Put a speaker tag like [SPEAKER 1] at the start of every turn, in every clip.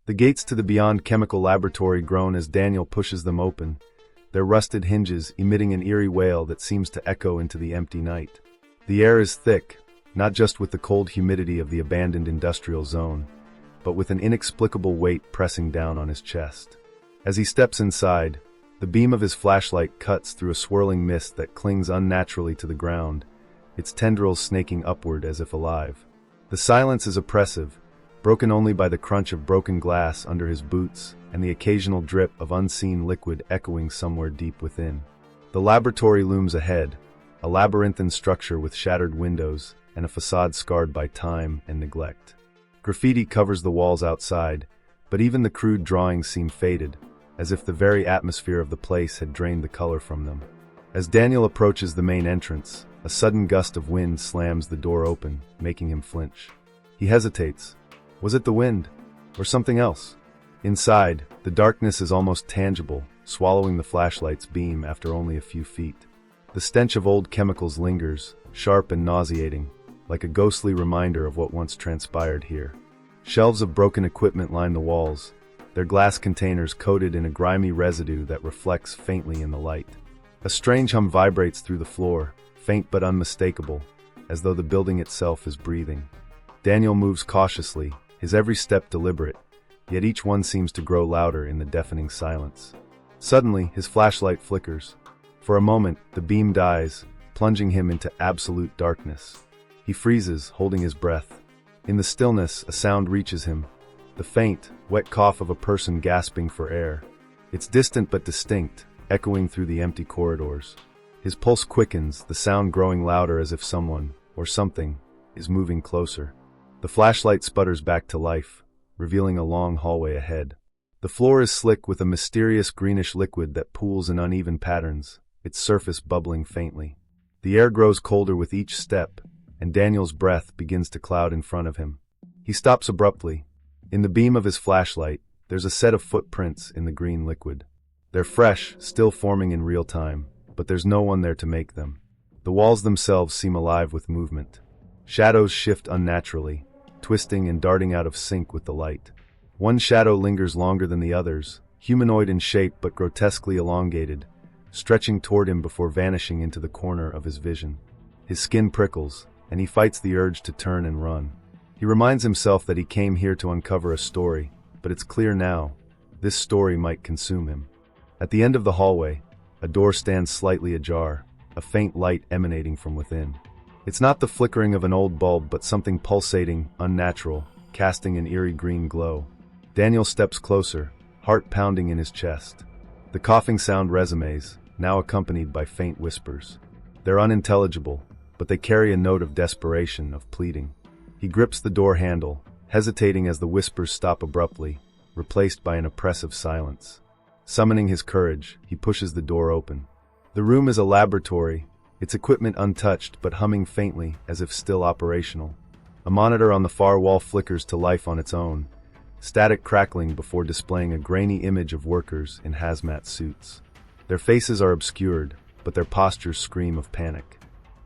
[SPEAKER 1] The gates to the Beyond Chemical Laboratory groan as Daniel pushes them open, their rusted hinges emitting an eerie wail that seems to echo into the empty night. The air is thick, not just with the cold humidity of the abandoned industrial zone, but with an inexplicable weight pressing down on his chest. As he steps inside, the beam of his flashlight cuts through a swirling mist that clings unnaturally to the ground, its tendrils snaking upward as if alive. The silence is oppressive, broken only by the crunch of broken glass under his boots and the occasional drip of unseen liquid echoing somewhere deep within. The laboratory looms ahead, a labyrinthine structure with shattered windows and a facade scarred by time and neglect. Graffiti covers the walls outside, but even the crude drawings seem faded, as if the very atmosphere of the place had drained the color from them. As Daniel approaches the main entrance, a sudden gust of wind slams the door open, making him flinch. He hesitates. Was it the wind? Or something else? Inside, the darkness is almost tangible, swallowing the flashlight's beam after only a few feet. The stench of old chemicals lingers, sharp and nauseating, like a ghostly reminder of what once transpired here. Shelves of broken equipment line the walls, their glass containers coated in a grimy residue that reflects faintly in the light. A strange hum vibrates through the floor, faint but unmistakable, as though the building itself is breathing. Daniel moves cautiously, his every step deliberate, yet each one seems to grow louder in the deafening silence. Suddenly, his flashlight flickers. For a moment, the beam dies, plunging him into absolute darkness. He freezes, holding his breath. In the stillness, a sound reaches him, the faint, wet cough of a person gasping for air. It's distant but distinct, echoing through the empty corridors. His pulse quickens, the sound growing louder as if someone, or something, is moving closer. The flashlight sputters back to life, revealing a long hallway ahead. The floor is slick with a mysterious greenish liquid that pools in uneven patterns, its surface bubbling faintly. The air grows colder with each step, and Daniel's breath begins to cloud in front of him. He stops abruptly. In the beam of his flashlight, there's a set of footprints in the green liquid. They're fresh, still forming in real time, but there's no one there to make them. The walls themselves seem alive with movement. Shadows shift unnaturally, twisting and darting out of sync with the light. One shadow lingers longer than the others, humanoid in shape but grotesquely elongated, stretching toward him before vanishing into the corner of his vision. His skin prickles, and he fights the urge to turn and run. He reminds himself that he came here to uncover a story, but it's clear now, this story might consume him. At the end of the hallway, a door stands slightly ajar, a faint light emanating from within. It's not the flickering of an old bulb but something pulsating, unnatural, casting an eerie green glow. Daniel steps closer, heart pounding in his chest. The coughing sound resonates, now accompanied by faint whispers. They're unintelligible, but they carry a note of desperation, of pleading. He grips the door handle, hesitating as the whispers stop abruptly, replaced by an oppressive silence. Summoning his courage, he pushes the door open. The room is a laboratory, its equipment untouched but humming faintly as if still operational. A monitor on the far wall flickers to life on its own, static crackling before displaying a grainy image of workers in hazmat suits. Their faces are obscured, but their postures scream of panic.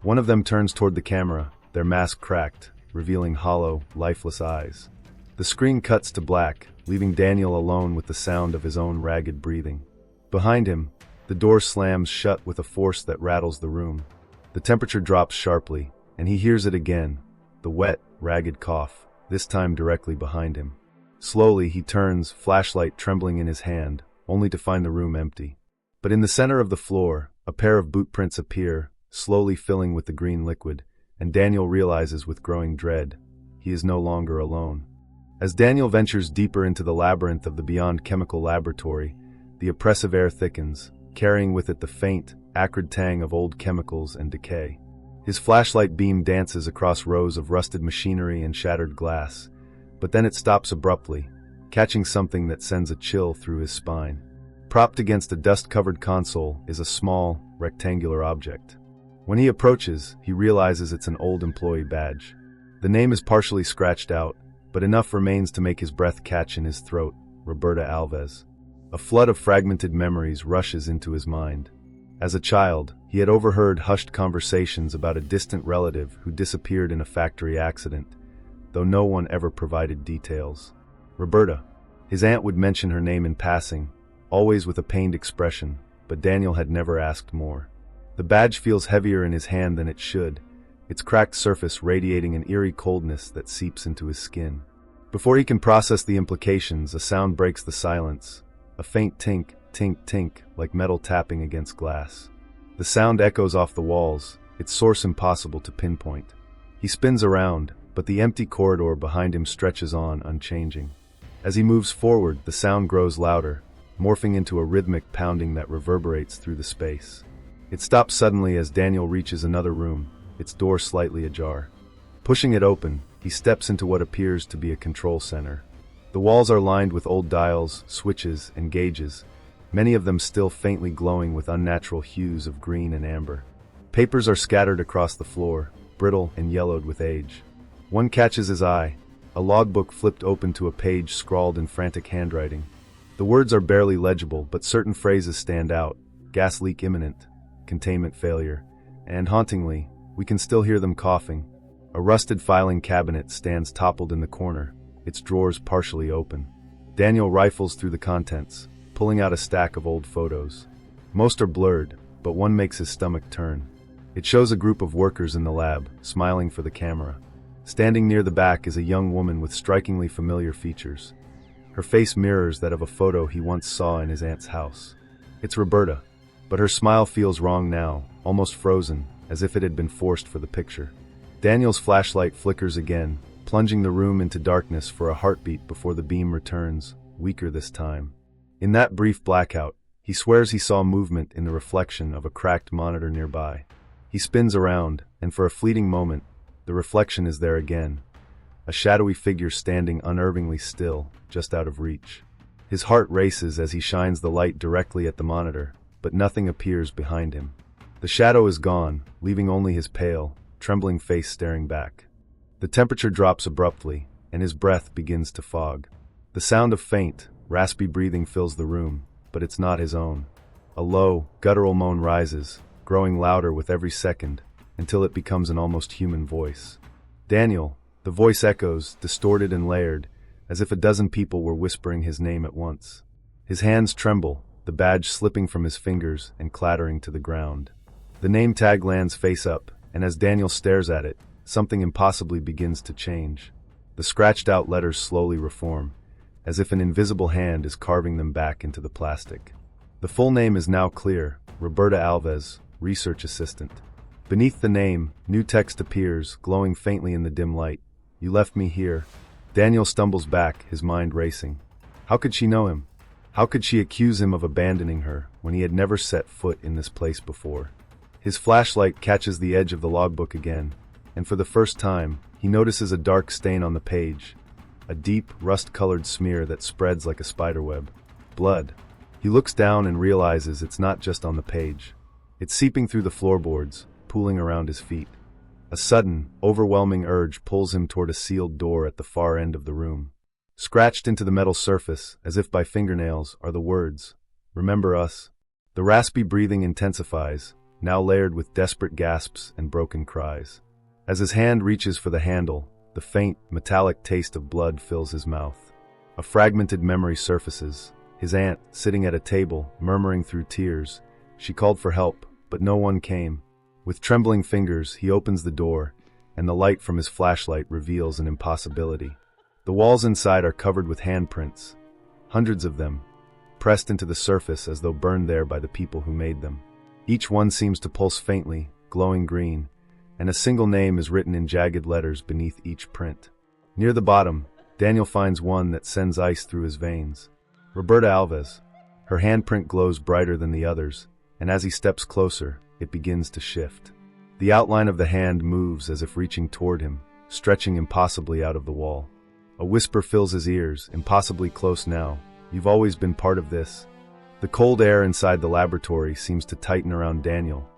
[SPEAKER 1] One of them turns toward the camera, their mask cracked, revealing hollow, lifeless eyes. The screen cuts to black, leaving Daniel alone with the sound of his own ragged breathing. Behind him, the door slams shut with a force that rattles the room. The temperature drops sharply, and he hears it again, the wet, ragged cough, this time directly behind him. Slowly he turns, flashlight trembling in his hand, only to find the room empty. But in the center of the floor, a pair of boot prints appear, slowly filling with the green liquid, and Daniel realizes with growing dread, he is no longer alone. As Daniel ventures deeper into the labyrinth of the Beyond Chemical Laboratory, the oppressive air thickens, carrying with it the faint, acrid tang of old chemicals and decay. His flashlight beam dances across rows of rusted machinery and shattered glass, but then it stops abruptly, catching something that sends a chill through his spine. Propped against a dust-covered console is a small, rectangular object. When he approaches, he realizes it's an old employee badge. The name is partially scratched out, but enough remains to make his breath catch in his throat: Roberta Alves. A flood of fragmented memories rushes into his mind. As a child, he had overheard hushed conversations about a distant relative who disappeared in a factory accident, though no one ever provided details. Roberta. His aunt would mention her name in passing, always with a pained expression, but Daniel had never asked more. The badge feels heavier in his hand than it should, its cracked surface radiating an eerie coldness that seeps into his skin. Before he can process the implications, a sound breaks the silence, a faint tink, tink, tink, like metal tapping against glass. The sound echoes off the walls, its source impossible to pinpoint. He spins around, but the empty corridor behind him stretches on, unchanging. As he moves forward, the sound grows louder, morphing into a rhythmic pounding that reverberates through the space. It stops suddenly as Daniel reaches another room, its door slightly ajar. Pushing it open, he steps into what appears to be a control center. The walls are lined with old dials, switches, and gauges, many of them still faintly glowing with unnatural hues of green and amber. Papers are scattered across the floor, brittle and yellowed with age. One catches his eye, a logbook flipped open to a page scrawled in frantic handwriting. The words are barely legible, but certain phrases stand out: gas leak imminent, containment failure, and hauntingly, we can still hear them coughing. A rusted filing cabinet stands toppled in the corner, its drawers partially open. Daniel rifles through the contents, pulling out a stack of old photos. Most are blurred, but one makes his stomach turn. It shows a group of workers in the lab, smiling for the camera. Standing near the back is a young woman with strikingly familiar features. Her face mirrors that of a photo he once saw in his aunt's house. It's Roberta, but her smile feels wrong now, almost frozen, as if it had been forced for the picture. Daniel's flashlight flickers again, plunging the room into darkness for a heartbeat before the beam returns, weaker this time. In that brief blackout, he swears he saw movement in the reflection of a cracked monitor nearby. He spins around, and for a fleeting moment, the reflection is there again. A shadowy figure standing unnervingly still, just out of reach. His heart races as he shines the light directly at the monitor, but nothing appears behind him. The shadow is gone, leaving only his pale, trembling face staring back. The temperature drops abruptly, and his breath begins to fog. The sound of faint, raspy breathing fills the room, but it's not his own. A low, guttural moan rises, growing louder with every second, until it becomes an almost human voice. Daniel, the voice echoes, distorted and layered, as if a dozen people were whispering his name at once. His hands tremble, the badge slipping from his fingers and clattering to the ground. The name tag lands face up, and as Daniel stares at it, something impossibly begins to change. The scratched-out letters slowly reform, as if an invisible hand is carving them back into the plastic. The full name is now clear: Roberta Alves, research assistant. Beneath the name, new text appears, glowing faintly in the dim light. You left me here. Daniel stumbles back, his mind racing. How could she know him? How could she accuse him of abandoning her when he had never set foot in this place before? His flashlight catches the edge of the logbook again, and for the first time, he notices a dark stain on the page, a deep, rust-colored smear that spreads like a spiderweb. Blood. He looks down and realizes it's not just on the page. It's seeping through the floorboards, pooling around his feet. A sudden, overwhelming urge pulls him toward a sealed door at the far end of the room. Scratched into the metal surface, as if by fingernails, are the words, "Remember us." The raspy breathing intensifies, now layered with desperate gasps and broken cries. As his hand reaches for the handle, the faint, metallic taste of blood fills his mouth. A fragmented memory surfaces. His aunt, sitting at a table, murmuring through tears. She called for help, but no one came. With trembling fingers, he opens the door, and the light from his flashlight reveals an impossibility. The walls inside are covered with handprints, hundreds of them, pressed into the surface as though burned there by the people who made them. Each one seems to pulse faintly, glowing green, and a single name is written in jagged letters beneath each print. Near the bottom, Daniel finds one that sends ice through his veins. Roberta Alves. Her handprint glows brighter than the others, and as he steps closer, it begins to shift. The outline of the hand moves as if reaching toward him, stretching impossibly out of the wall. A whisper fills his ears, impossibly close now. You've always been part of this. The cold air inside the laboratory seems to tighten around Daniel,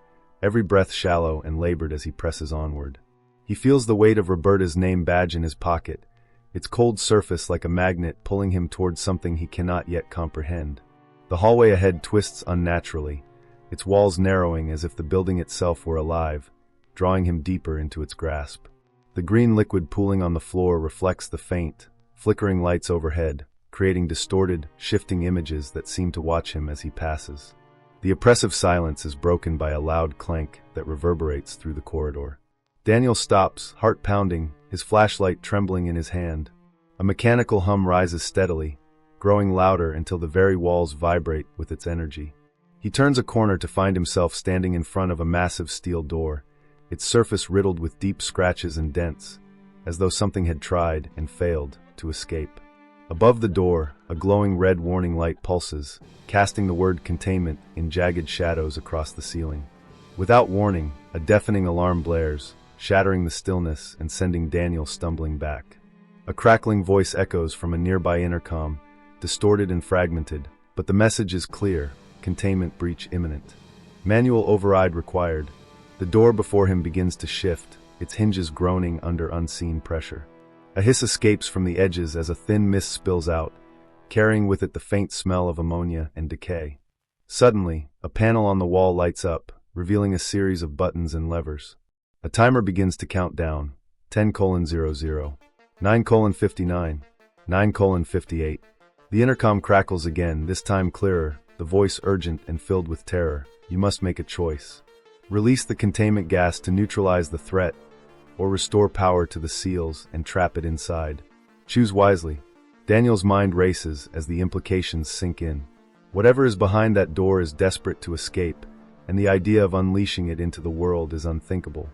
[SPEAKER 1] every breath shallow and labored as he presses onward. He feels the weight of Roberta's name badge in his pocket, its cold surface like a magnet pulling him towards something he cannot yet comprehend. The hallway ahead twists unnaturally, its walls narrowing as if the building itself were alive, drawing him deeper into its grasp. The green liquid pooling on the floor reflects the faint, flickering lights overhead, creating distorted, shifting images that seem to watch him as he passes. The oppressive silence is broken by a loud clank that reverberates through the corridor. Daniel stops, heart pounding, his flashlight trembling in his hand. A mechanical hum rises steadily, growing louder until the very walls vibrate with its energy. He turns a corner to find himself standing in front of a massive steel door, its surface riddled with deep scratches and dents, as though something had tried and failed to escape. Above the door, a glowing red warning light pulses, casting the word containment in jagged shadows across the ceiling. Without warning, a deafening alarm blares, shattering the stillness and sending Daniel stumbling back. A crackling voice echoes from a nearby intercom, distorted and fragmented, but the message is clear: containment breach imminent. Manual override required. The door before him begins to shift, its hinges groaning under unseen pressure. A hiss escapes from the edges as a thin mist spills out, carrying with it the faint smell of ammonia and decay. Suddenly, a panel on the wall lights up, revealing a series of buttons and levers. A timer begins to count down: 10:00, 9:59, 9:58. The intercom crackles again, this time clearer, the voice urgent and filled with terror. You must make a choice. Release the containment gas to neutralize the threat, or restore power to the seals and trap it inside. Choose wisely. Daniel's mind races as the implications sink in. Whatever is behind that door is desperate to escape, and the idea of unleashing it into the world is unthinkable.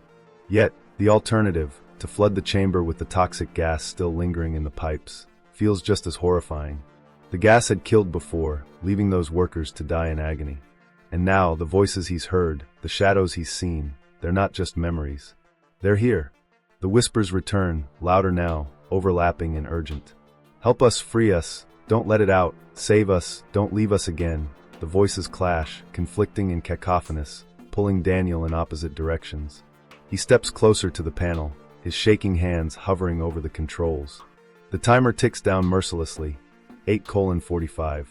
[SPEAKER 1] Yet, the alternative, to flood the chamber with the toxic gas still lingering in the pipes, feels just as horrifying. The gas had killed before, leaving those workers to die in agony. And now, the voices he's heard, the shadows he's seen, they're not just memories. They're here. The whispers return, louder now, overlapping and urgent. Help us, free us, don't let it out, save us, don't leave us again. The voices clash, conflicting and cacophonous, pulling Daniel in opposite directions. He steps closer to the panel, his shaking hands hovering over the controls. The timer ticks down mercilessly: 8:45,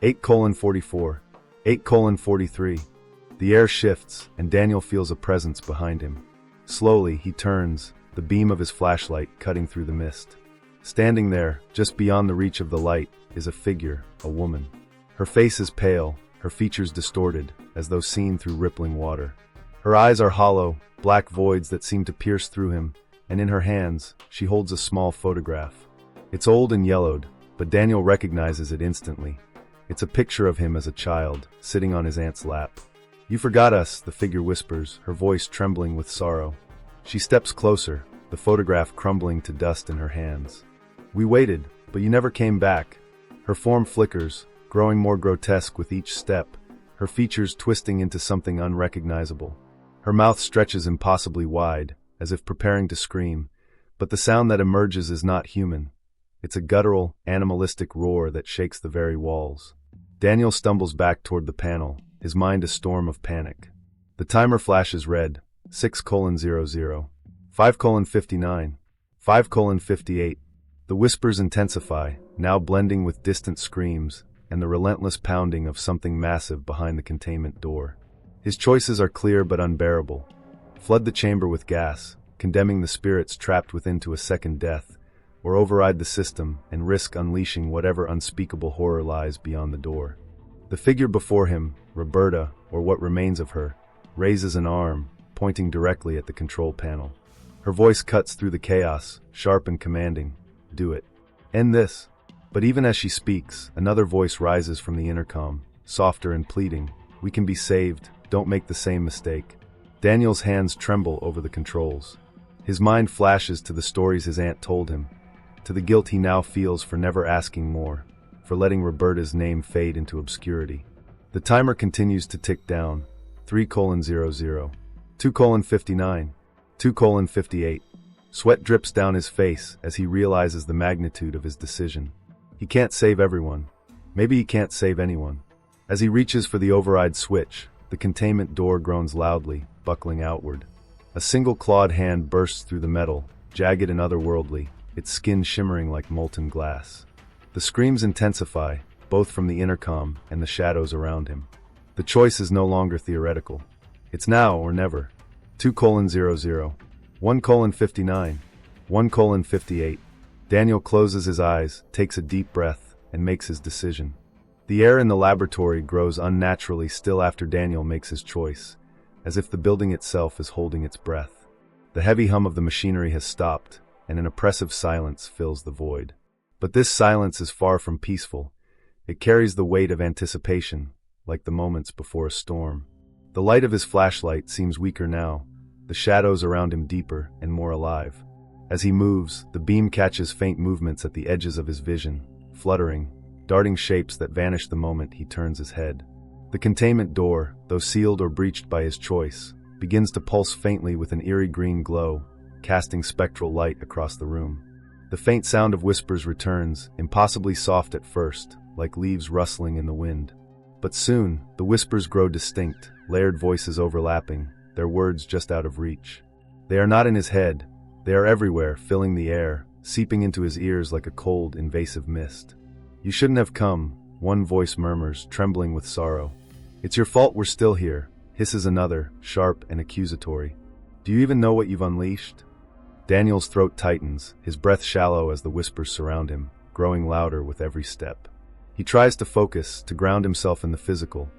[SPEAKER 1] 8:44, 8:43. The air shifts, and Daniel feels a presence behind him. Slowly, he turns, the beam of his flashlight cutting through the mist. Standing there, just beyond the reach of the light, is a figure, a woman. Her face is pale, her features distorted, as though seen through rippling water. Her eyes are hollow, black voids that seem to pierce through him, and in her hands, she holds a small photograph. It's old and yellowed, but Daniel recognizes it instantly. It's a picture of him as a child, sitting on his aunt's lap. "You forgot us," the figure whispers, her voice trembling with sorrow. She steps closer, the photograph crumbling to dust in her hands. "We waited, but you never came back." Her form flickers, growing more grotesque with each step, her features twisting into something unrecognizable. Her mouth stretches impossibly wide, as if preparing to scream, but the sound that emerges is not human. It's a guttural, animalistic roar that shakes the very walls. Daniel stumbles back toward the panel, his mind a storm of panic. The timer flashes red: 6:00, 5:59, 5:58. The whispers intensify, now blending with distant screams and the relentless pounding of something massive behind the containment door. His choices are clear but unbearable. Flood the chamber with gas, condemning the spirits trapped within to a second death, or override the system and risk unleashing whatever unspeakable horror lies beyond the door. The figure before him, Roberta, or what remains of her, raises an arm, pointing directly at the control panel. Her voice cuts through the chaos, sharp and commanding: "Do it. End this." But even as she speaks, another voice rises from the intercom, softer and pleading: "We can be saved, don't make the same mistake." Daniel's hands tremble over the controls. His mind flashes to the stories his aunt told him, to the guilt he now feels for never asking more, for letting Roberta's name fade into obscurity. The timer continues to tick down: 3:00, 2:59, 2:58. Sweat drips down his face as he realizes the magnitude of his decision. He can't save everyone. Maybe he can't save anyone. As he reaches for the override switch, the containment door groans loudly, buckling outward. A single clawed hand bursts through the metal, jagged and otherworldly, its skin shimmering like molten glass. The screams intensify, both from the intercom and the shadows around him. The choice is no longer theoretical. It's now or never. 2:00, 1:59, 1:58. Daniel closes his eyes, takes a deep breath, and makes his decision. The air in the laboratory grows unnaturally still after Daniel makes his choice, as if the building itself is holding its breath. The heavy hum of the machinery has stopped, and an oppressive silence fills the void. But this silence is far from peaceful. It carries the weight of anticipation, like the moments before a storm. The light of his flashlight seems weaker now, the shadows around him deeper and more alive. As he moves, the beam catches faint movements at the edges of his vision, fluttering, darting shapes that vanish the moment he turns his head. The containment door, though sealed or breached by his choice, begins to pulse faintly with an eerie green glow, casting spectral light across the room. The faint sound of whispers returns, impossibly soft at first, like leaves rustling in the wind. But soon, the whispers grow distinct, layered voices overlapping, their words just out of reach. They are not in his head. They are everywhere, filling the air, seeping into his ears like a cold, invasive mist. "You shouldn't have come," one voice murmurs, trembling with sorrow. "It's your fault we're still here," hisses another, sharp and accusatory. "Do you even know what you've unleashed?" Daniel's throat tightens, his breath shallow as the whispers surround him, growing louder with every step. He tries to focus, to ground himself in the physical,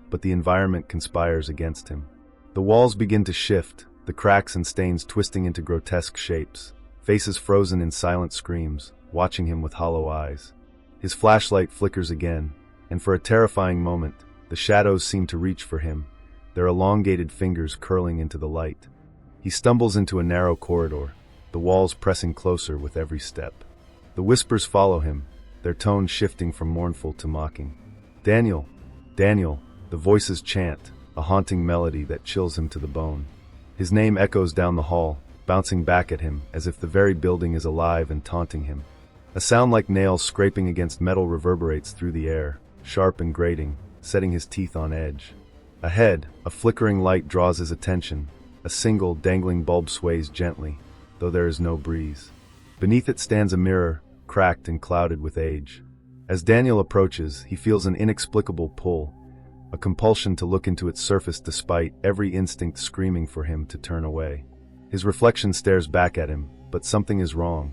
[SPEAKER 1] but the environment conspires against him. The walls begin to shift, the cracks and stains twisting into grotesque shapes, faces frozen in silent screams, watching him with hollow eyes. His flashlight flickers again, and for a terrifying moment, the shadows seem to reach for him, their elongated fingers curling into the light. He stumbles into a narrow corridor, the walls pressing closer with every step. The whispers follow him, their tone shifting from mournful to mocking. "Daniel! Daniel!" the voices chant, a haunting melody that chills him to the bone. His name echoes down the hall, bouncing back at him as if the very building is alive and taunting him. A sound like nails scraping against metal reverberates through the air, sharp and grating, setting his teeth on edge. Ahead, a flickering light draws his attention. A single, dangling bulb sways gently, though there is no breeze. Beneath it stands a mirror, cracked and clouded with age. As Daniel approaches, he feels an inexplicable pull, a compulsion to look into its surface despite every instinct screaming for him to turn away. His reflection stares back at him, but something is wrong.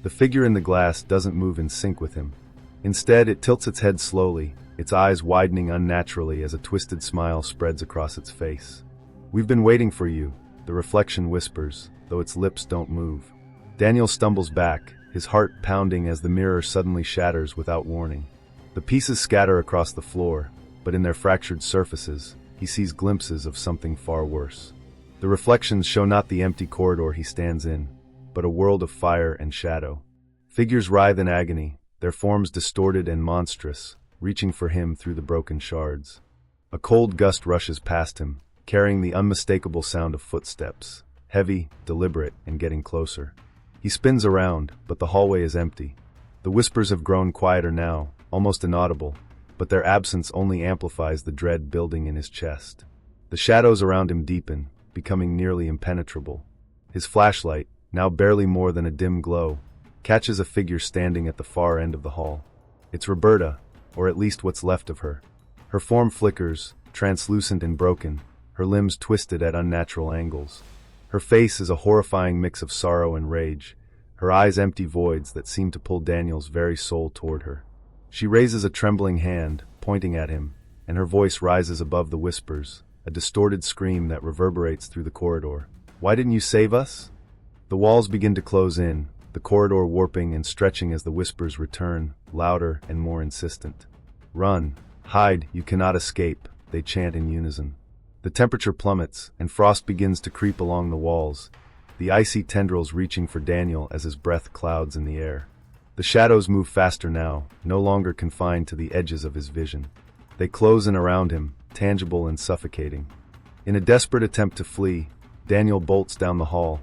[SPEAKER 1] The figure in the glass doesn't move in sync with him. Instead, it tilts its head slowly, its eyes widening unnaturally as a twisted smile spreads across its face. "We've been waiting for you," the reflection whispers, though its lips don't move. Daniel stumbles back, his heart pounding as the mirror suddenly shatters without warning. The pieces scatter across the floor, but in their fractured surfaces, he sees glimpses of something far worse. The reflections show not the empty corridor he stands in, but a world of fire and shadow. Figures writhe in agony, their forms distorted and monstrous, reaching for him through the broken shards. A cold gust rushes past him, carrying the unmistakable sound of footsteps, heavy, deliberate, and getting closer. He spins around, but the hallway is empty. The whispers have grown quieter now, almost inaudible, but their absence only amplifies the dread building in his chest. The shadows around him deepen, becoming nearly impenetrable. His flashlight, now barely more than a dim glow, catches a figure standing at the far end of the hall. It's Roberta, or at least what's left of her. Her form flickers, translucent and broken, her limbs twisted at unnatural angles. Her face is a horrifying mix of sorrow and rage, her eyes empty voids that seem to pull Daniel's very soul toward her. She raises a trembling hand, pointing at him, and her voice rises above the whispers, a distorted scream that reverberates through the corridor. "Why didn't you save us?" The walls begin to close in, the corridor warping and stretching as the whispers return, louder and more insistent. "Run, hide, you cannot escape," they chant in unison. The temperature plummets, and frost begins to creep along the walls, the icy tendrils reaching for Daniel as his breath clouds in the air. The shadows move faster now, no longer confined to the edges of his vision. They close in around him, tangible and suffocating. In a desperate attempt to flee, Daniel bolts down the hall,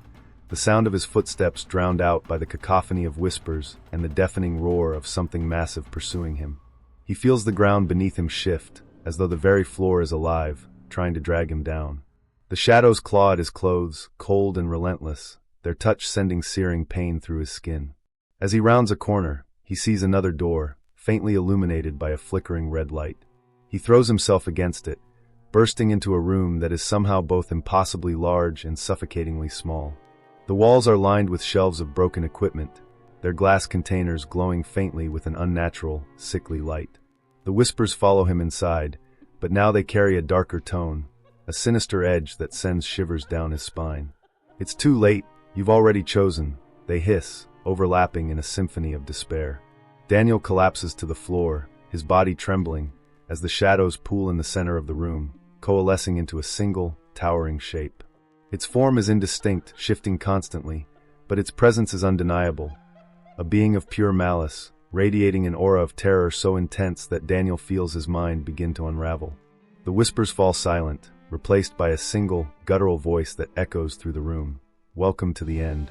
[SPEAKER 1] the sound of his footsteps drowned out by the cacophony of whispers and the deafening roar of something massive pursuing him. He feels the ground beneath him shift, as though the very floor is alive, trying to drag him down. The shadows claw at his clothes, cold and relentless, their touch sending searing pain through his skin. As he rounds a corner, he sees another door, faintly illuminated by a flickering red light. He throws himself against it, bursting into a room that is somehow both impossibly large and suffocatingly small. The walls are lined with shelves of broken equipment, their glass containers glowing faintly with an unnatural, sickly light. The whispers follow him inside, but now they carry a darker tone, a sinister edge that sends shivers down his spine. "It's too late, you've already chosen," they hiss, overlapping in a symphony of despair. Daniel collapses to the floor, his body trembling, as the shadows pool in the center of the room, coalescing into a single, towering shape. Its form is indistinct, shifting constantly, but its presence is undeniable. A being of pure malice, radiating an aura of terror so intense that Daniel feels his mind begin to unravel. The whispers fall silent, replaced by a single, guttural voice that echoes through the room. "Welcome to the end."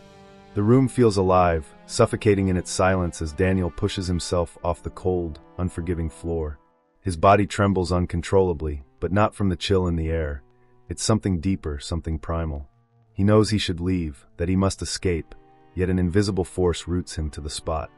[SPEAKER 1] The room feels alive, suffocating in its silence as Daniel pushes himself off the cold, unforgiving floor. His body trembles uncontrollably, but not from the chill in the air. It's something deeper, something primal. He knows he should leave, that he must escape, yet an invisible force roots him to the spot.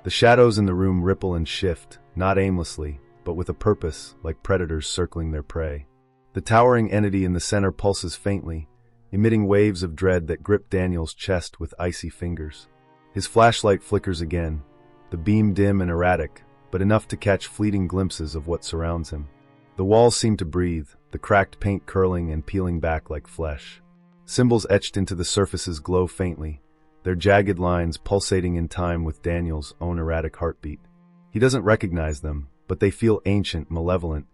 [SPEAKER 1] The shadows in the room ripple and shift, not aimlessly, but with a purpose, like predators circling their prey. The towering entity in the center pulses faintly, emitting waves of dread that grip Daniel's chest with icy fingers. His flashlight flickers again, the beam dim and erratic, but enough to catch fleeting glimpses of what surrounds him. The walls seem to breathe, the cracked paint curling and peeling back like flesh. Symbols etched into the surfaces glow faintly, their jagged lines pulsating in time with Daniel's own erratic heartbeat. He doesn't recognize them, but they feel ancient, malevolent,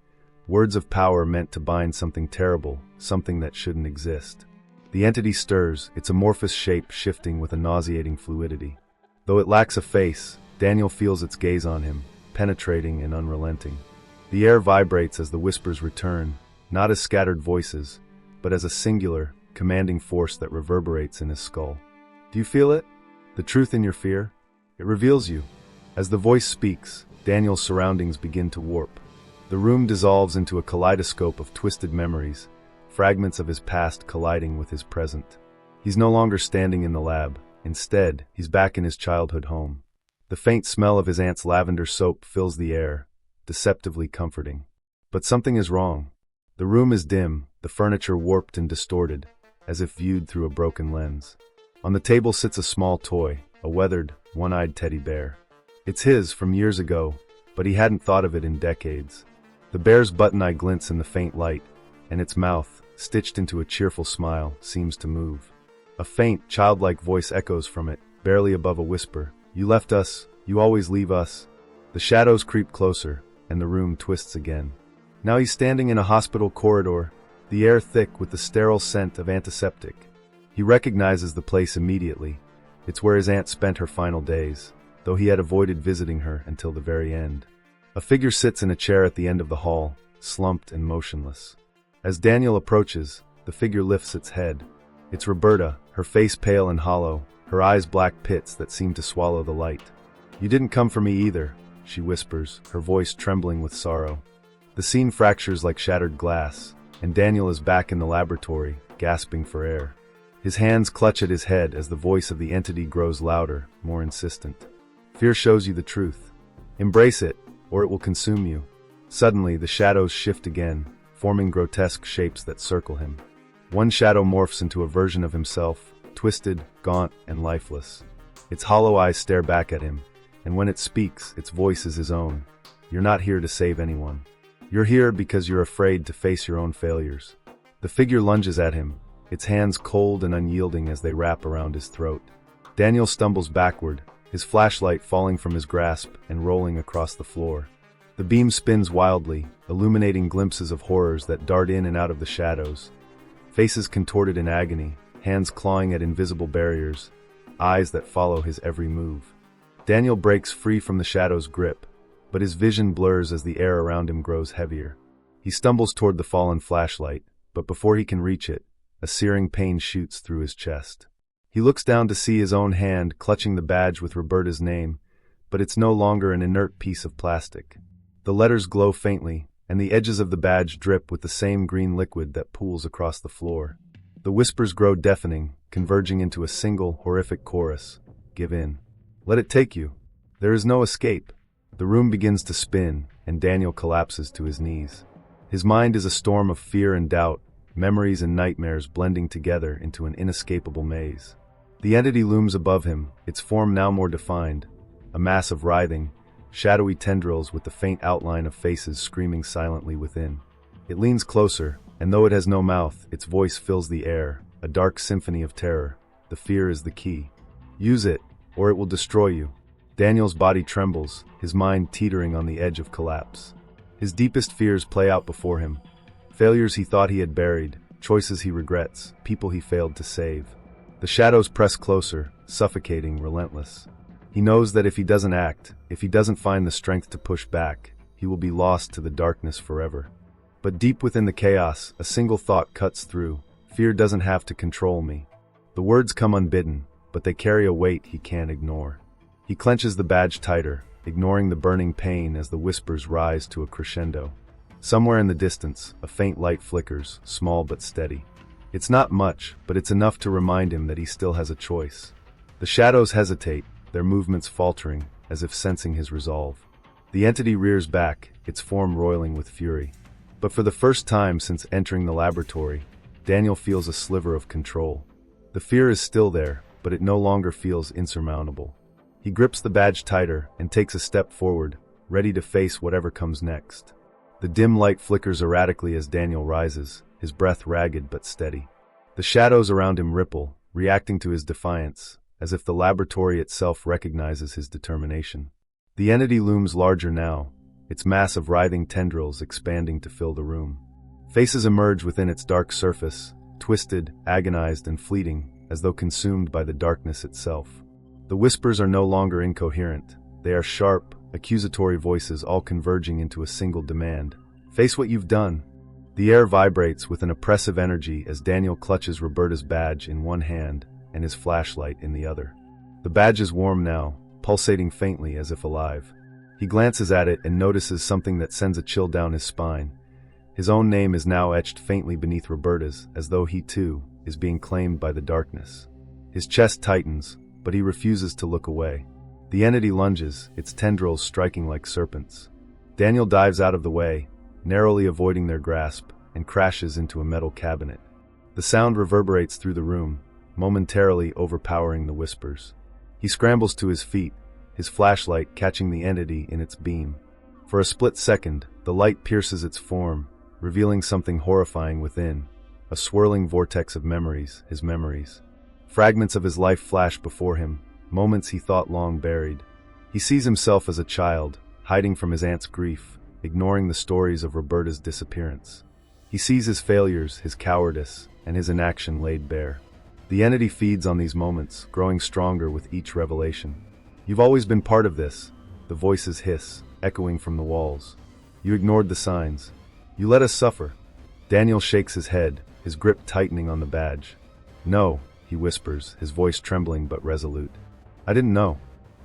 [SPEAKER 1] words of power meant to bind something terrible, something that shouldn't exist. The entity stirs, its amorphous shape shifting with a nauseating fluidity. Though it lacks a face, Daniel feels its gaze on him, penetrating and unrelenting. The air vibrates as the whispers return, not as scattered voices, but as a singular, commanding force that reverberates in his skull. "Do you feel it? The truth in your fear? It reveals you." As the voice speaks, Daniel's surroundings begin to warp. The room dissolves into a kaleidoscope of twisted memories, fragments of his past colliding with his present. He's no longer standing in the lab. Instead, he's back in his childhood home. The faint smell of his aunt's lavender soap fills the air, deceptively comforting. But something is wrong. The room is dim, the furniture warped and distorted, as if viewed through a broken lens. On the table sits a small toy, a weathered, one-eyed teddy bear. It's his from years ago, but he hadn't thought of it in decades. The bear's button eye glints in the faint light, and its mouth, stitched into a cheerful smile, seems to move. A faint, childlike voice echoes from it, barely above a whisper. "You left us, you always leave us." The shadows creep closer, and the room twists again. Now he's standing in a hospital corridor, the air thick with the sterile scent of antiseptic. He recognizes the place immediately. It's where his aunt spent her final days, though he had avoided visiting her until the very end. A figure sits in a chair at the end of the hall, slumped and motionless. As Daniel approaches, the figure lifts its head. It's Roberta, her face pale and hollow, her eyes black pits that seem to swallow the light. "You didn't come for me either," she whispers, her voice trembling with sorrow. The scene fractures like shattered glass, and Daniel is back in the laboratory, gasping for air. His hands clutch at his head as the voice of the entity grows louder, more insistent. "Fear shows you the truth. Embrace it, or it will consume you." Suddenly, the shadows shift again, forming grotesque shapes that circle him. One shadow morphs into a version of himself, twisted, gaunt, and lifeless. Its hollow eyes stare back at him, and when it speaks, its voice is his own. "You're not here to save anyone. You're here because you're afraid to face your own failures." The figure lunges at him, its hands cold and unyielding as they wrap around his throat. Daniel stumbles backward, his flashlight falling from his grasp and rolling across the floor. The beam spins wildly, illuminating glimpses of horrors that dart in and out of the shadows. Faces contorted in agony, hands clawing at invisible barriers, eyes that follow his every move. Daniel breaks free from the shadow's grip, but his vision blurs as the air around him grows heavier. He stumbles toward the fallen flashlight, but before he can reach it, a searing pain shoots through his chest. He looks down to see his own hand clutching the badge with Roberta's name, but it's no longer an inert piece of plastic. The letters glow faintly, and the edges of the badge drip with the same green liquid that pools across the floor. The whispers grow deafening, converging into a single, horrific chorus. "Give in. Let it take you. There is no escape." The room begins to spin, and Daniel collapses to his knees. His mind is a storm of fear and doubt, memories and nightmares blending together into an inescapable maze. The entity looms above him, its form now more defined, a mass of writhing, shadowy tendrils with the faint outline of faces screaming silently within. It leans closer, and though it has no mouth, its voice fills the air, a dark symphony of terror. The fear is the key. Use it, or it will destroy you. Daniel's body trembles, his mind teetering on the edge of collapse. His deepest fears play out before him. Failures he thought he had buried, choices he regrets, people he failed to save. The shadows press closer, suffocating, relentless. He knows that if he doesn't act, if he doesn't find the strength to push back, he will be lost to the darkness forever. But deep within the chaos, a single thought cuts through. Fear doesn't have to control me. The words come unbidden, but they carry a weight he can't ignore. He clenches the badge tighter, ignoring the burning pain as the whispers rise to a crescendo. Somewhere in the distance, a faint light flickers, small but steady. It's not much, but it's enough to remind him that he still has a choice. The shadows hesitate, their movements faltering, as if sensing his resolve. The entity rears back, its form roiling with fury. But for the first time since entering the laboratory, Daniel feels a sliver of control. The fear is still there, but it no longer feels insurmountable. He grips the badge tighter and takes a step forward, ready to face whatever comes next. The dim light flickers erratically as Daniel rises, his breath ragged but steady. The shadows around him ripple, reacting to his defiance, as if the laboratory itself recognizes his determination. The entity looms larger now, its mass of writhing tendrils expanding to fill the room. Faces emerge within its dark surface, twisted, agonized, and fleeting, as though consumed by the darkness itself. The whispers are no longer incoherent. They are sharp, accusatory voices all converging into a single demand. Face what you've done. The air vibrates with an oppressive energy as Daniel clutches Roberta's badge in one hand and his flashlight in the other. The badge is warm now, pulsating faintly as if alive. He glances at it and notices something that sends a chill down his spine. His own name is now etched faintly beneath Roberta's, as though he too is being claimed by the darkness. His chest tightens, but he refuses to look away. The entity lunges, its tendrils striking like serpents. Daniel dives out of the way, narrowly avoiding their grasp, and crashes into a metal cabinet. The sound reverberates through the room, momentarily overpowering the whispers. He scrambles to his feet, his flashlight catching the entity in its beam. For a split second, the light pierces its form, revealing something horrifying within, a swirling vortex of memories, his memories. Fragments of his life flash before him, moments he thought long buried. He sees himself as a child, hiding from his aunt's grief, ignoring the stories of Roberta's disappearance. He sees his failures, his cowardice, and his inaction laid bare. The entity feeds on these moments, growing stronger with each revelation. You've always been part of this, the voices hiss, echoing from the walls. You ignored the signs. You let us suffer. Daniel shakes his head, his grip tightening on the badge. No, he whispers, his voice trembling but resolute. I didn't know.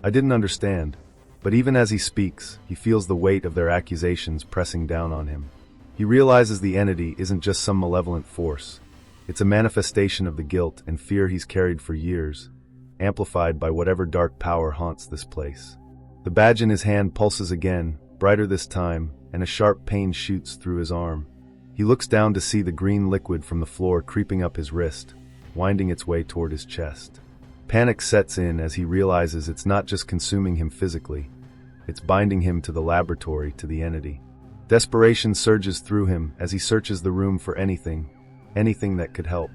[SPEAKER 1] I didn't understand. But even as he speaks, he feels the weight of their accusations pressing down on him. He realizes the entity isn't just some malevolent force. It's a manifestation of the guilt and fear he's carried for years, amplified by whatever dark power haunts this place. The badge in his hand pulses again, brighter this time, and a sharp pain shoots through his arm. He looks down to see the green liquid from the floor creeping up his wrist, winding its way toward his chest. Panic sets in as he realizes it's not just consuming him physically, it's binding him to the laboratory, to the entity. Desperation surges through him as he searches the room for anything that could help.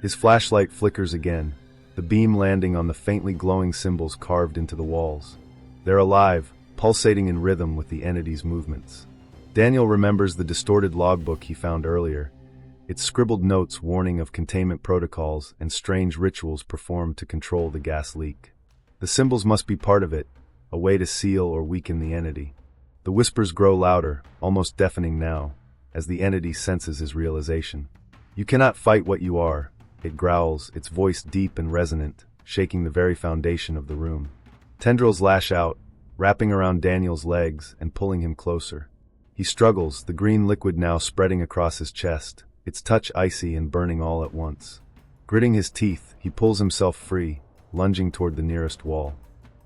[SPEAKER 1] His flashlight flickers again, the beam landing on the faintly glowing symbols carved into the walls. They're alive, pulsating in rhythm with the entity's movements. Daniel remembers the distorted logbook he found earlier, its scribbled notes warning of containment protocols and strange rituals performed to control the gas leak. The symbols must be part of it, a way to seal or weaken the entity. The whispers grow louder, almost deafening now, as the entity senses his realization. You cannot fight what you are, it growls, its voice deep and resonant, shaking the very foundation of the room. Tendrils lash out, wrapping around Daniel's legs and pulling him closer. He struggles, the green liquid now spreading across his chest, its touch icy and burning all at once. Gritting his teeth, he pulls himself free, lunging toward the nearest wall.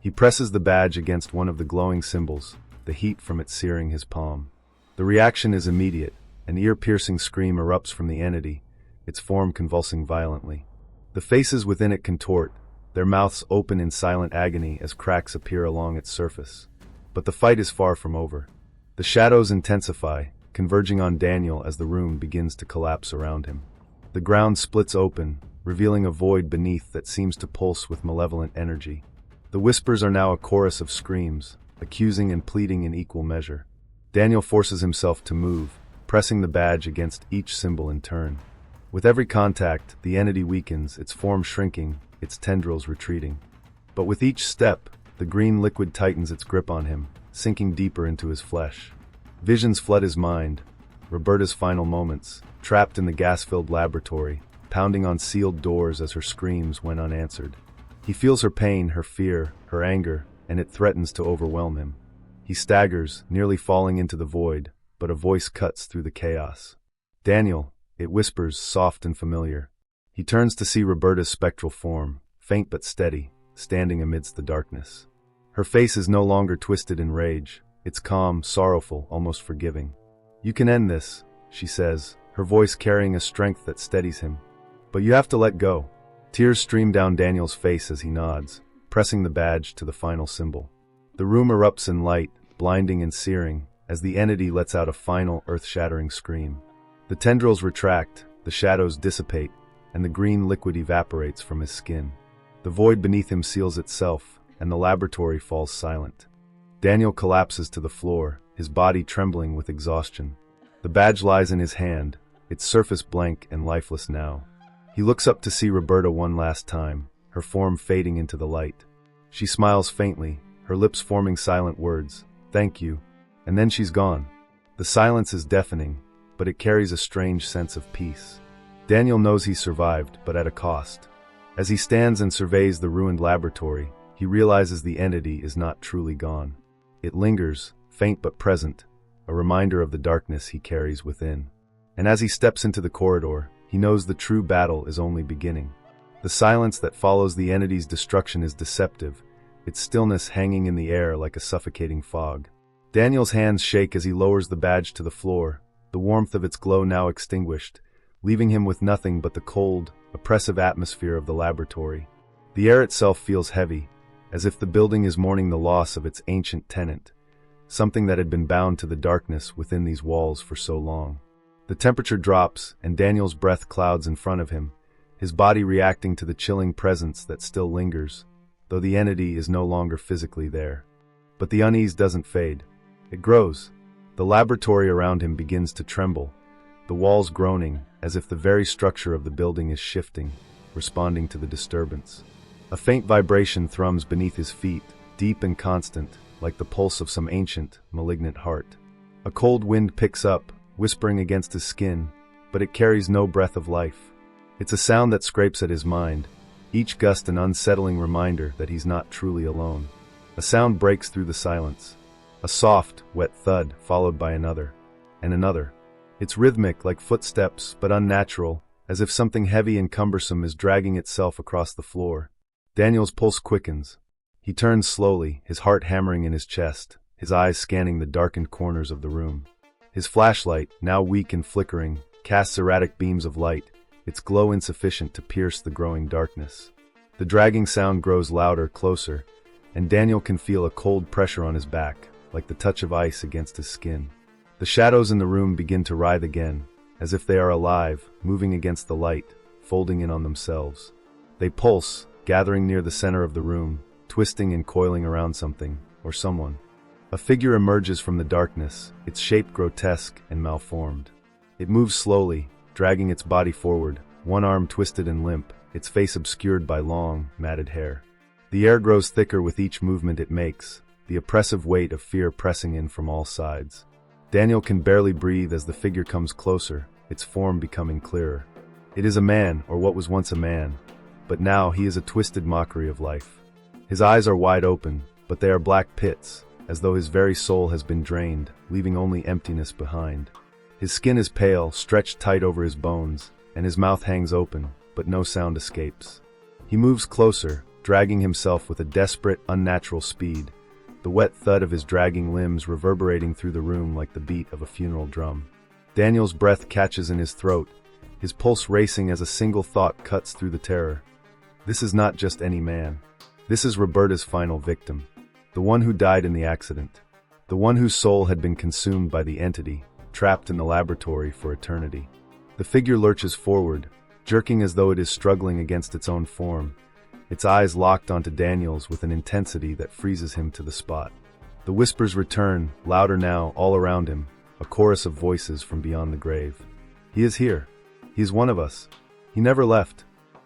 [SPEAKER 1] He presses the badge against one of the glowing symbols, the heat from it searing his palm. The reaction is immediate. An ear-piercing scream erupts from the entity, its form convulsing violently. The faces within it contort, their mouths open in silent agony as cracks appear along its surface. But the fight is far from over. The shadows intensify, converging on Daniel as the room begins to collapse around him. The ground splits open, revealing a void beneath that seems to pulse with malevolent energy. The whispers are now a chorus of screams, accusing and pleading in equal measure. Daniel forces himself to move, pressing the badge against each symbol in turn. With every contact, the entity weakens, its form shrinking, its tendrils retreating. But with each step, the green liquid tightens its grip on him, sinking deeper into his flesh. Visions flood his mind. Roberta's final moments, trapped in the gas-filled laboratory, pounding on sealed doors as her screams went unanswered. He feels her pain, her fear, her anger, and it threatens to overwhelm him. He staggers, nearly falling into the void, but a voice cuts through the chaos. "Daniel," it whispers, soft and familiar. He turns to see Roberta's spectral form, faint but steady, standing amidst the darkness. Her face is no longer twisted in rage. It's calm, sorrowful, almost forgiving. "You can end this," she says, her voice carrying a strength that steadies him. "But you have to let go." Tears stream down Daniel's face as he nods, pressing the badge to the final symbol. The room erupts in light, blinding and searing, as the entity lets out a final, earth-shattering scream. The tendrils retract, the shadows dissipate, and the green liquid evaporates from his skin. The void beneath him seals itself, and the laboratory falls silent. Daniel collapses to the floor, his body trembling with exhaustion. The badge lies in his hand, its surface blank and lifeless now. He looks up to see Roberta one last time, her form fading into the light. She smiles faintly, her lips forming silent words, "Thank you," and then she's gone. The silence is deafening, but it carries a strange sense of peace. Daniel knows he survived, but at a cost. As he stands and surveys the ruined laboratory, he realizes the entity is not truly gone. It lingers, faint but present, a reminder of the darkness he carries within. And as he steps into the corridor, he knows the true battle is only beginning. The silence that follows the entity's destruction is deceptive, its stillness hanging in the air like a suffocating fog. Daniel's hands shake as he lowers the badge to the floor, the warmth of its glow now extinguished, leaving him with nothing but the cold, oppressive atmosphere of the laboratory. The air itself feels heavy, as if the building is mourning the loss of its ancient tenant, something that had been bound to the darkness within these walls for so long. The temperature drops, and Daniel's breath clouds in front of him, his body reacting to the chilling presence that still lingers, though the entity is no longer physically there. But the unease doesn't fade. It grows. The laboratory around him begins to tremble, the walls groaning as if the very structure of the building is shifting, responding to the disturbance. A faint vibration thrums beneath his feet, deep and constant, like the pulse of some ancient, malignant heart. A cold wind picks up, whispering against his skin, but it carries no breath of life. It's a sound that scrapes at his mind, each gust an unsettling reminder that he's not truly alone. A sound breaks through the silence. A soft, wet thud, followed by another, and another. It's rhythmic like footsteps, but unnatural, as if something heavy and cumbersome is dragging itself across the floor. Daniel's pulse quickens. He turns slowly, his heart hammering in his chest, his eyes scanning the darkened corners of the room. His flashlight, now weak and flickering, casts erratic beams of light, its glow insufficient to pierce the growing darkness. The dragging sound grows louder, closer, and Daniel can feel a cold pressure on his back, like the touch of ice against his skin. The shadows in the room begin to writhe again, as if they are alive, moving against the light, folding in on themselves. They pulse, gathering near the center of the room, twisting and coiling around something, or someone. A figure emerges from the darkness, its shape grotesque and malformed. It moves slowly, dragging its body forward, one arm twisted and limp, its face obscured by long, matted hair. The air grows thicker with each movement it makes, the oppressive weight of fear pressing in from all sides. Daniel can barely breathe as the figure comes closer, its form becoming clearer. It is a man, or what was once a man, but now he is a twisted mockery of life. His eyes are wide open, but they are black pits, as though his very soul has been drained, leaving only emptiness behind. His skin is pale, stretched tight over his bones, and his mouth hangs open, but no sound escapes. He moves closer, dragging himself with a desperate, unnatural speed, the wet thud of his dragging limbs reverberating through the room like the beat of a funeral drum. Daniel's breath catches in his throat, his pulse racing as a single thought cuts through the terror. This is not just any man. This is Roberta's final victim. The one who died in the accident. The one whose soul had been consumed by the entity, trapped in the laboratory for eternity. The figure lurches forward, jerking as though it is struggling against its own form, its eyes locked onto Daniel's with an intensity that freezes him to the spot. The whispers return, louder now, all around him, a chorus of voices from beyond the grave. He is here. He is one of us. He never left.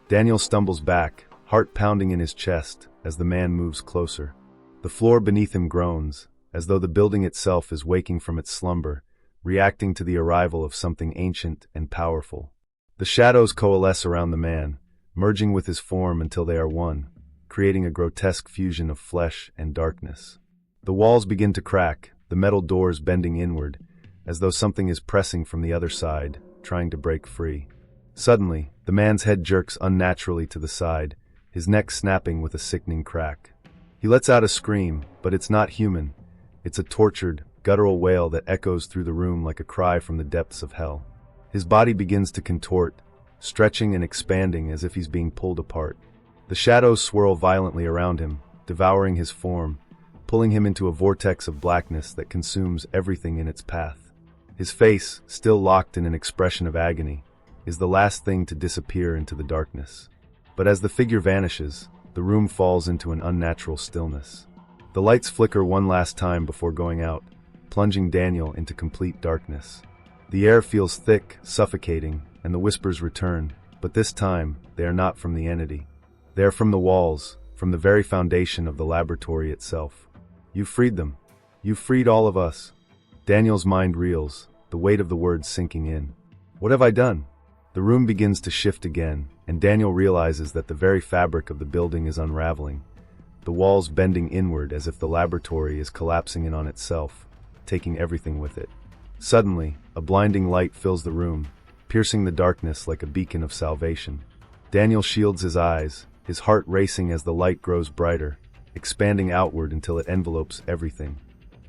[SPEAKER 1] Daniel stumbles back, heart pounding in his chest, as the man moves closer. The floor beneath him groans, as though the building itself is waking from its slumber, reacting to the arrival of something ancient and powerful. The shadows coalesce around the man, merging with his form until they are one, creating a grotesque fusion of flesh and darkness. The walls begin to crack, the metal doors bending inward, as though something is pressing from the other side, trying to break free. Suddenly, the man's head jerks unnaturally to the side, his neck snapping with a sickening crack. He lets out a scream, but it's not human. It's a tortured, guttural wail that echoes through the room like a cry from the depths of hell. His body begins to contort, stretching and expanding as if he's being pulled apart. The shadows swirl violently around him, devouring his form, pulling him into a vortex of blackness that consumes everything in its path. His face, still locked in an expression of agony, is the last thing to disappear into the darkness. But as the figure vanishes, the room falls into an unnatural stillness. The lights flicker one last time before going out, plunging Daniel into complete darkness. The air feels thick, suffocating, and the whispers return, but this time, they are not from the entity. They are from the walls, from the very foundation of the laboratory itself. You freed them. You freed all of us. Daniel's mind reels, the weight of the words sinking in. What have I done? The room begins to shift again, and Daniel realizes that the very fabric of the building is unraveling, the walls bending inward as if the laboratory is collapsing in on itself, taking everything with it. Suddenly, a blinding light fills the room, piercing the darkness like a beacon of salvation. Daniel shields his eyes, his heart racing as the light grows brighter, expanding outward until it envelopes everything.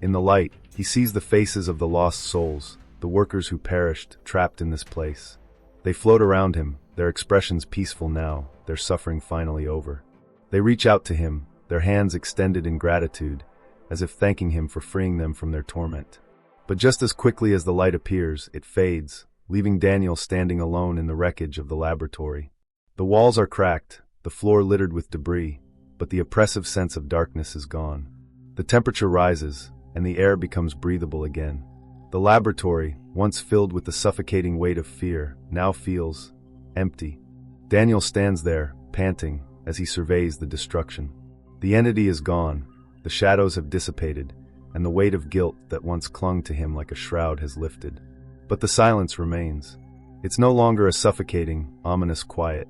[SPEAKER 1] In the light, he sees the faces of the lost souls, the workers who perished, trapped in this place. They float around him, their expressions peaceful now, their suffering finally over. They reach out to him, their hands extended in gratitude, as if thanking him for freeing them from their torment. But just as quickly as the light appears, it fades, leaving Daniel standing alone in the wreckage of the laboratory. The walls are cracked, the floor littered with debris, but the oppressive sense of darkness is gone. The temperature rises, and the air becomes breathable again. The laboratory, once filled with the suffocating weight of fear, now feels empty. Daniel stands there, panting, as he surveys the destruction. The entity is gone, the shadows have dissipated, and the weight of guilt that once clung to him like a shroud has lifted. But the silence remains. It's no longer a suffocating, ominous quiet.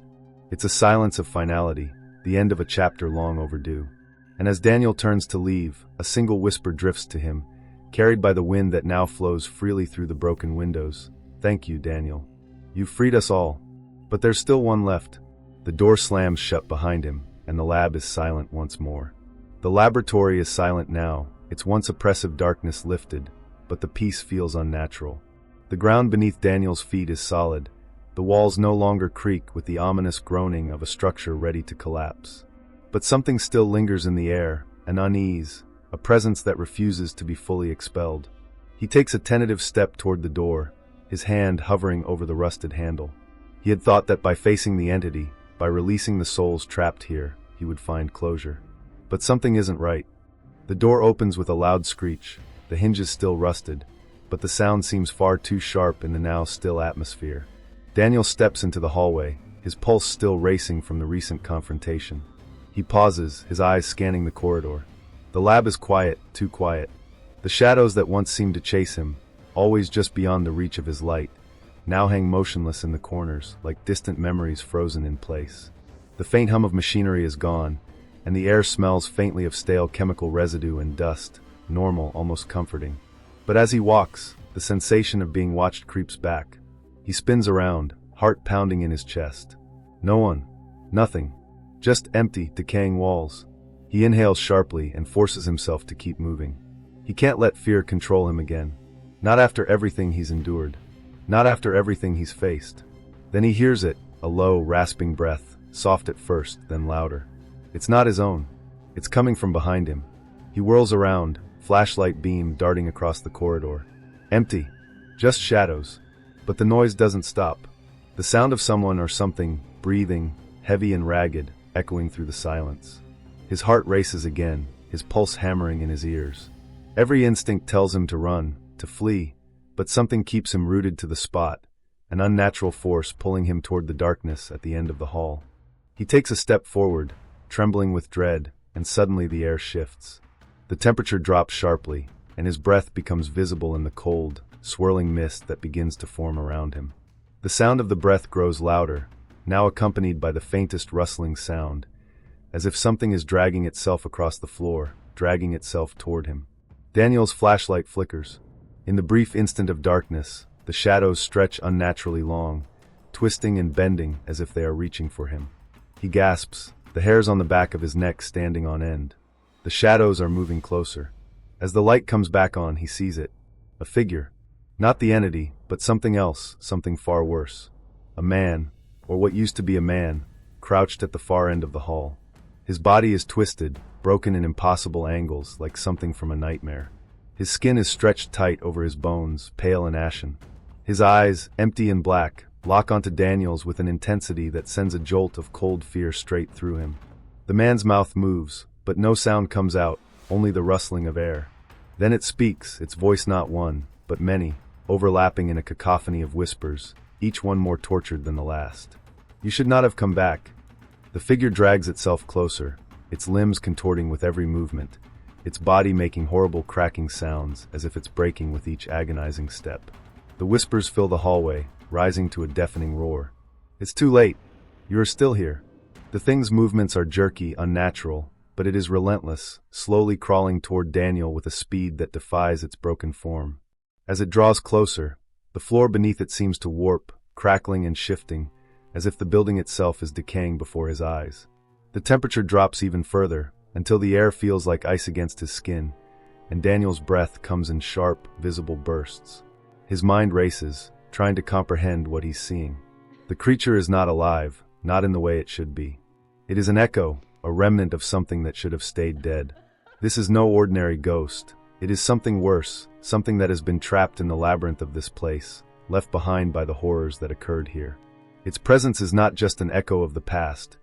[SPEAKER 1] It's a silence of finality, the end of a chapter long overdue. And as Daniel turns to leave, a single whisper drifts to him, carried by the wind that now flows freely through the broken windows. Thank you, Daniel. You've freed us all. But there's still one left. The door slams shut behind him, and the lab is silent once more. The laboratory is silent now, its once oppressive darkness lifted, but the peace feels unnatural. The ground beneath Daniel's feet is solid. The walls no longer creak with the ominous groaning of a structure ready to collapse. But something still lingers in the air, an unease, a presence that refuses to be fully expelled. He takes a tentative step toward the door, his hand hovering over the rusted handle. He had thought that by facing the entity, by releasing the souls trapped here, he would find closure. But something isn't right. The door opens with a loud screech, the hinges still rusted, but the sound seems far too sharp in the now still atmosphere. Daniel steps into the hallway, his pulse still racing from the recent confrontation. He pauses, his eyes scanning the corridor. The lab is quiet, too quiet. The shadows that once seemed to chase him, always just beyond the reach of his light, now hang motionless in the corners, like distant memories frozen in place. The faint hum of machinery is gone, and the air smells faintly of stale chemical residue and dust, normal, almost comforting. But as he walks, the sensation of being watched creeps back. He spins around, heart pounding in his chest. No one. Nothing. Just empty, decaying walls. He inhales sharply and forces himself to keep moving. He can't let fear control him again. Not after everything he's endured. Not after everything he's faced. Then he hears it, a low, rasping breath, soft at first, then louder. It's not his own. It's coming from behind him. He whirls around, flashlight beam darting across the corridor. Empty. Just shadows. But the noise doesn't stop. The sound of someone or something, breathing, heavy and ragged, echoing through the silence. His heart races again, his pulse hammering in his ears. Every instinct tells him to run, to flee, but something keeps him rooted to the spot, an unnatural force pulling him toward the darkness at the end of the hall. He takes a step forward, trembling with dread, and suddenly the air shifts. The temperature drops sharply, and his breath becomes visible in the cold, swirling mist that begins to form around him. The sound of the breath grows louder, now accompanied by the faintest rustling sound, as if something is dragging itself across the floor, dragging itself toward him. Daniel's flashlight flickers. In the brief instant of darkness, the shadows stretch unnaturally long, twisting and bending as if they are reaching for him. He gasps, the hairs on the back of his neck standing on end. The shadows are moving closer. As the light comes back on, he sees it. A figure. Not the entity, but something else, something far worse. A man, or what used to be a man, crouched at the far end of the hall. His body is twisted, broken in impossible angles, like something from a nightmare. His skin is stretched tight over his bones, pale and ashen. His eyes, empty and black, lock onto Daniel's with an intensity that sends a jolt of cold fear straight through him. The man's mouth moves, but no sound comes out, only the rustling of air. Then it speaks, its voice not one, but many, overlapping in a cacophony of whispers, each one more tortured than the last. You should not have come back. The figure drags itself closer, its limbs contorting with every movement, its body making horrible cracking sounds as if it's breaking with each agonizing step. The whispers fill the hallway, rising to a deafening roar. It's too late. You are still here. The thing's movements are jerky, unnatural, but it is relentless, slowly crawling toward Daniel with a speed that defies its broken form. As it draws closer, the floor beneath it seems to warp, crackling and shifting, as if the building itself is decaying before his eyes. The temperature drops even further, until the air feels like ice against his skin, and Daniel's breath comes in sharp, visible bursts. His mind races, trying to comprehend what he's seeing. The creature is not alive, not in the way it should be. It is an echo, a remnant of something that should have stayed dead. This is no ordinary ghost. It is something worse, something that has been trapped in the labyrinth of this place, left behind by the horrors that occurred here. Its presence is not just an echo of the past,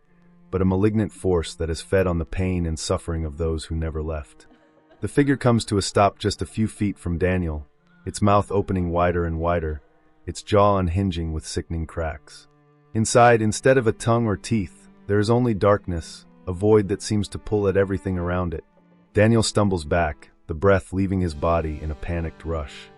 [SPEAKER 1] but a malignant force that has fed on the pain and suffering of those who never left. The figure comes to a stop just a few feet from Daniel, its mouth opening wider and wider, its jaw unhinging with sickening cracks. Inside, instead of a tongue or teeth, there is only darkness, a void that seems to pull at everything around it. Daniel stumbles back, the breath leaving his body in a panicked rush.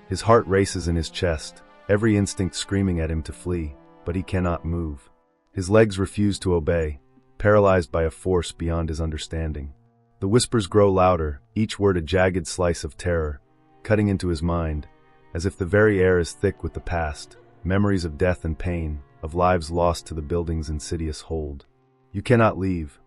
[SPEAKER 1] His heart races in his chest, every instinct screaming at him to flee, but he cannot move. His legs refuse to obey, paralyzed by a force beyond his understanding. The whispers grow louder, each word a jagged slice of terror, cutting into his mind, as if the very air is thick with the past, memories of death and pain, of lives lost to the building's insidious hold. You cannot leave.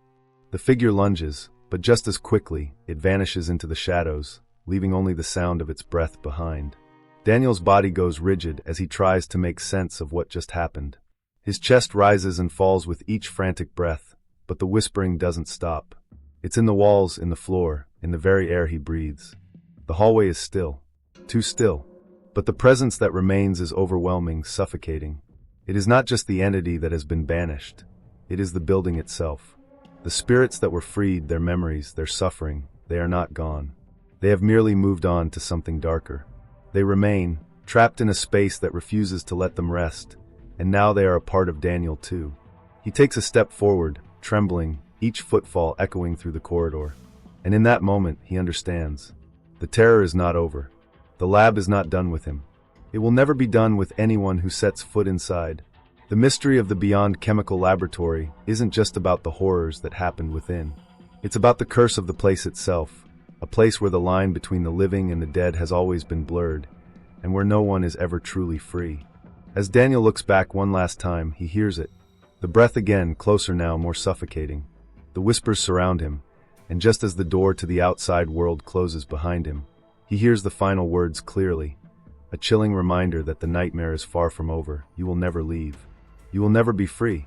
[SPEAKER 1] The figure lunges, but just as quickly, it vanishes into the shadows, leaving only the sound of its breath behind. Daniel's body goes rigid as he tries to make sense of what just happened. His chest rises and falls with each frantic breath, but the whispering doesn't stop. It's in the walls, in the floor, in the very air he breathes. The hallway is still. Too still. But the presence that remains is overwhelming, suffocating. It is not just the entity that has been banished. It is the building itself. The spirits that were freed, their memories, their suffering, they are not gone. They have merely moved on to something darker. They remain, trapped in a space that refuses to let them rest, and now they are a part of Daniel too. He takes a step forward, trembling, each footfall echoing through the corridor. And in that moment, he understands. The terror is not over. The lab is not done with him. It will never be done with anyone who sets foot inside. The mystery of the Beyond Chemical Laboratory isn't just about the horrors that happened within. It's about the curse of the place itself, a place where the line between the living and the dead has always been blurred, and where no one is ever truly free. As Daniel looks back one last time, he hears it. The breath again, closer now, more suffocating. The whispers surround him, and just as the door to the outside world closes behind him, he hears the final words clearly, a chilling reminder that the nightmare is far from over. You will never leave. You will never be free.